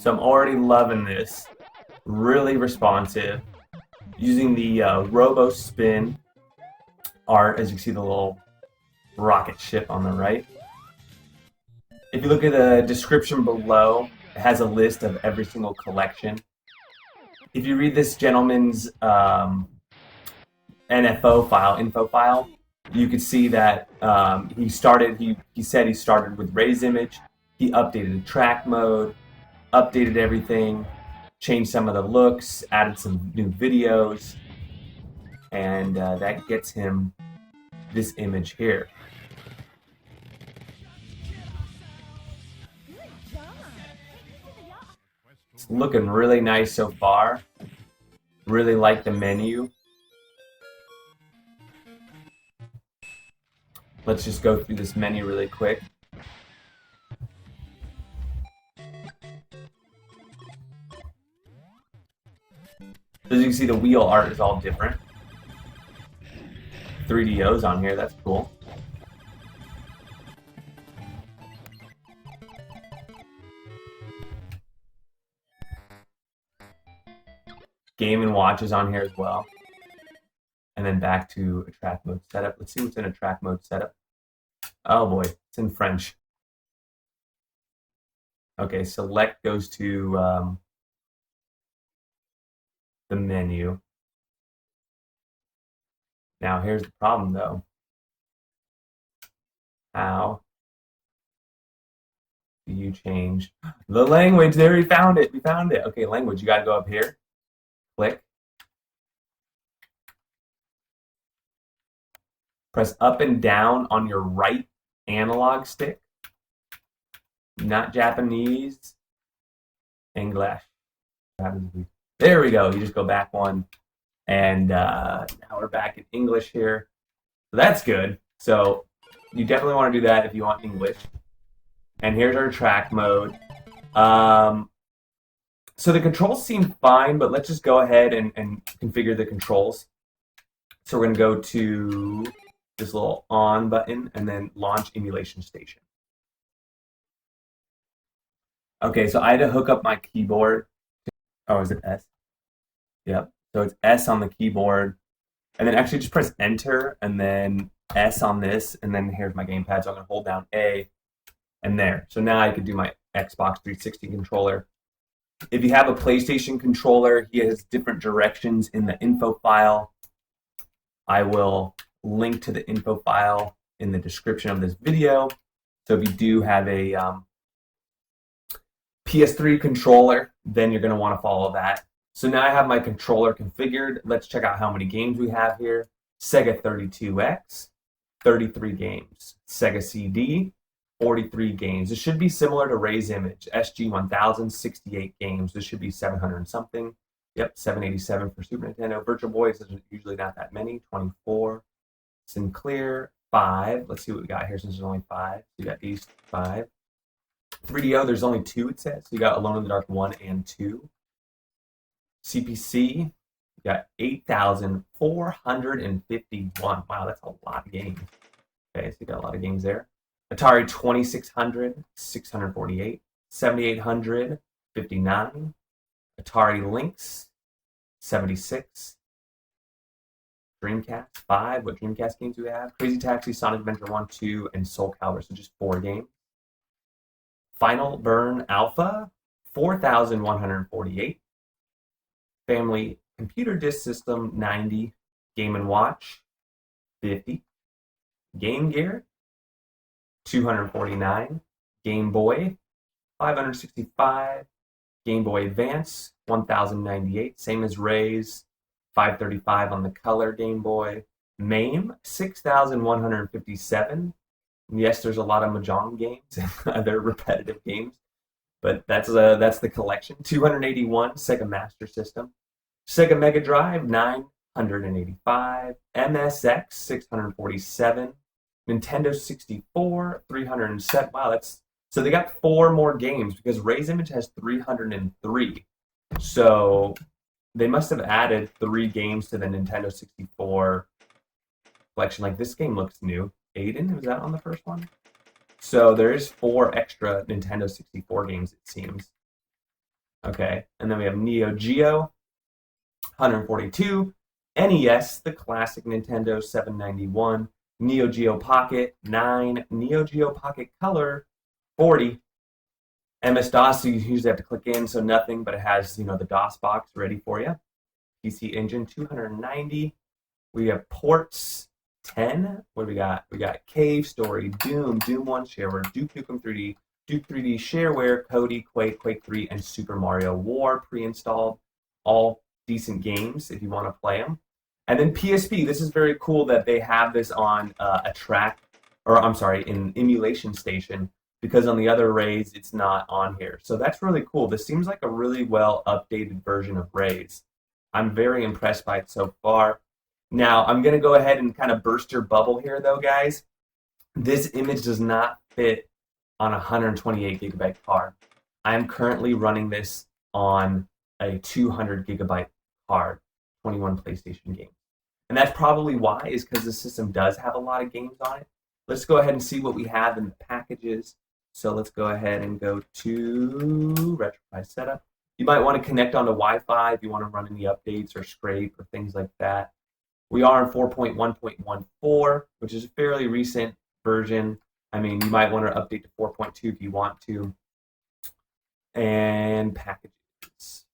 So I'm already loving this. Really responsive. Using the Robo Spin art, as you can see the little rocket ship on the right. If you look at the description below, it has a list of every single collection. If you read this gentleman's info file, you can see that he said he started with Ray's image. He updated the track mode, updated everything, changed some of the looks, added some new videos, and that gets him this image here. It's looking really nice so far. Really like the menu. Let's just go through this menu really quick. As you can see, the wheel art is all different. 3DOs on here, that's cool. Game & Watch is on here as well. And then back to a track mode setup. Let's see what's in a track mode setup. Oh boy, it's in French. Okay, select goes to the menu. Now here's the problem though. How do you change the language? There, we found it. We found it. Okay, language. You got to go up here. Click. Press up and down on your right analog stick. Not Japanese. English. There we go. You just go back one. And now we're back in English here. So that's good. So you definitely want to do that if you want English. And here's our track mode. So the controls seem fine, but let's just go ahead and configure the controls. So we're going to go to this little on button and then launch emulation station. Okay, so I had to hook up my keyboard. Oh, is it S? Yep. So it's S on the keyboard. And then actually just press enter and then S on this. And then here's my gamepad. So I'm going to hold down A and there. So now I can do my Xbox 360 controller. If you have a PlayStation controller, he has different directions in the info file. I will link to the info file in the description of this video. So if you do have a PS3 controller, then you're going to want to follow that. So now I have my controller configured. Let's check out how many games we have here. Sega 32X, 33 games. Sega CD, 43 games. This should be similar to Ray's image. SG-1000, 68 games. This should be 700 and something. Yep, 787 for Super Nintendo. Virtual Boys, there's usually not that many. 24. Sinclair, 5. Let's see what we got here since there's only 5. You got these 5. 3DO, there's only 2, it says. So you got Alone in the Dark 1 and 2. CPC, you got 8,451. Wow, that's a lot of games. Okay, so you got a lot of games there. Atari 2600, 648. 7800, 59. Atari Lynx, 76. Dreamcast, 5. What Dreamcast games do we have? Crazy Taxi, Sonic Adventure 1, 2, and Soul Calibur, so just 4 games. Final Burn Alpha, 4,148. Family Computer Disk System, 90. Game & Watch, 50. Game Gear, 249. Game Boy, 565. Game Boy Advance, 1,098. Same as Ray's, 535 on the color Game Boy. MAME, 6,157. Yes, there's a lot of Mahjong games and other repetitive games, but that's the collection. 281 Sega Master System. Sega Mega Drive, 985. MSX, 647. Nintendo 64, 307. Wow, so they got 4 more games because Ray's Image has 303. So they must have added 3 games to the Nintendo 64 collection. Like, this game looks new. Aiden, was that on the first one? So there's 4 extra Nintendo 64 games, it seems. Okay, and then we have Neo Geo, 142. NES, the classic Nintendo, 791. Neo Geo Pocket, 9. Neo Geo Pocket Color, 40. MS-DOS, so you usually have to click in, so nothing, but it has, the DOS box ready for you. PC Engine, 290. We have ports, 10. What do we got? We got Cave Story, Doom, Doom 1 Shareware, Duke Nukem 3D, Duke 3D Shareware, Cody, Quake, Quake 3, and Super Mario War pre-installed. All decent games if you want to play them. And then PSP, this is very cool that they have this on an emulation station, because on the other Reys, it's not on here. So that's really cool. This seems like a really well updated version of Reys. I'm very impressed by it so far. Now, I'm going to go ahead and kind of burst your bubble here, though, guys. This image does not fit on a 128 gigabyte card. I'm currently running this on a 200 gigabyte card, 21 PlayStation games. And that's probably why, is because the system does have a lot of games on it. Let's go ahead and see what we have in the packages. So let's go ahead and go to retropie setup. You might want to connect onto Wi-Fi if you want to run any updates or scrape or things like that. We are in 4.1.14, which is a fairly recent version. I mean, you might want to update to 4.2 if you want to. And packages.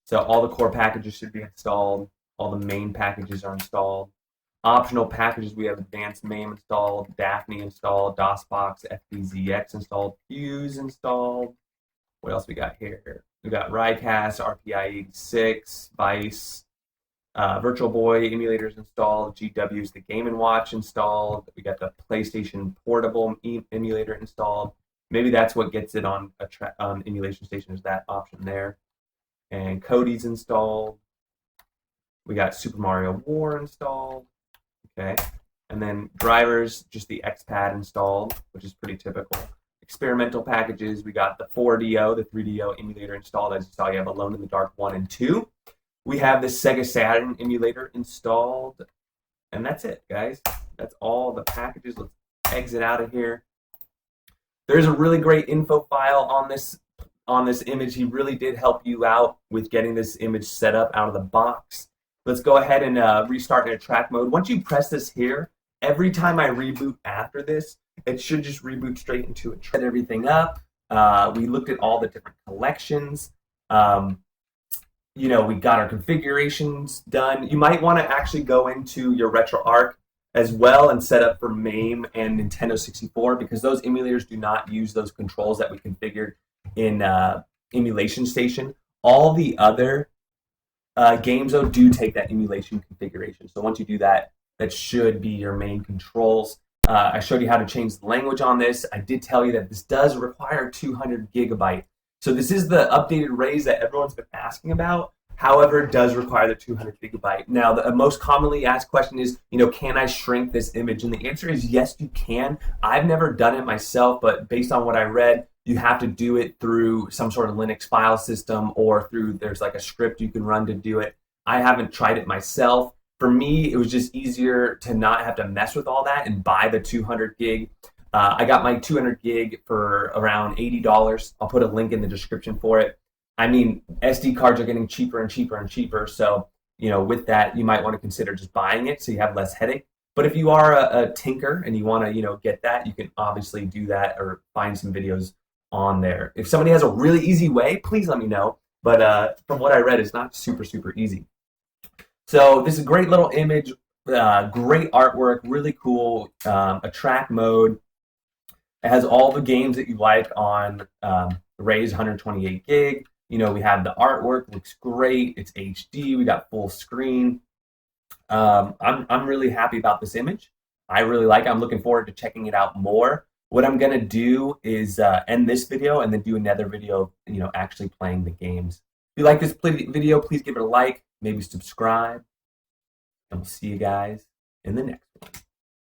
So all the core packages should be installed. All the main packages are installed. Optional packages, we have Advanced MAME installed, Daphne installed, DOSBox, FBZX installed, Fuse installed. What else we got here? We got Rycast, RPI86, Vice, Virtual Boy emulators installed, GW's the Game & Watch installed. We got the PlayStation Portable emulator installed. Maybe that's what gets it on emulation station, is that option there. And Cody's installed. We got Super Mario War installed. Okay. And then drivers, just the XPad installed, which is pretty typical. Experimental packages, we got the 4DO, the 3DO emulator installed. As you saw, you have Alone in the Dark 1 and 2. We have the Sega Saturn emulator installed. And that's it, guys. That's all the packages. Let's exit out of here. There's a really great info file on this image. He really did help you out with getting this image set up out of the box. Let's go ahead and restart in a track mode. Once you press this here, every time I reboot after this, it should just reboot straight into a track. Set everything up. We looked at all the different collections. We got our configurations done. You might want to actually go into your RetroArch as well and set up for MAME and Nintendo 64, because those emulators do not use those controls that we configured in emulation station. All the other games, though, do take that emulation configuration. So once you do that, that should be your main controls. I showed you how to change the language on this. I did tell you that this does require 200 gigabyte. So this is the updated Reys that everyone's been asking about. However, it does require the 200 gigabyte. Now, the most commonly asked question is, can I shrink this image? And the answer is yes, you can. I've never done it myself, but based on what I read, you have to do it through some sort of Linux file system, or there's like a script you can run to do it. I haven't tried it myself. For me, it was just easier to not have to mess with all that and buy the 200 gig. I got my 200 gig for around $80. I'll put a link in the description for it. I mean, SD cards are getting cheaper and cheaper and cheaper. So, with that, you might want to consider just buying it so you have less headache. But if you are a tinker and you want to, get that, you can obviously do that or find some videos on there. If somebody has a really easy way, please let me know. But from what I read, it's not super, super easy. So this is a great little image, great artwork, really cool, a track mode. It has all the games that you like on Reys 128 gig. We have the artwork, looks great. It's HD. We got full screen. I'm really happy about this image. I really like it. I'm looking forward to checking it out more. What I'm going to do is end this video and then do another video, actually playing the games. If you like this video, please give it a like, maybe subscribe, and we'll see you guys in the next one.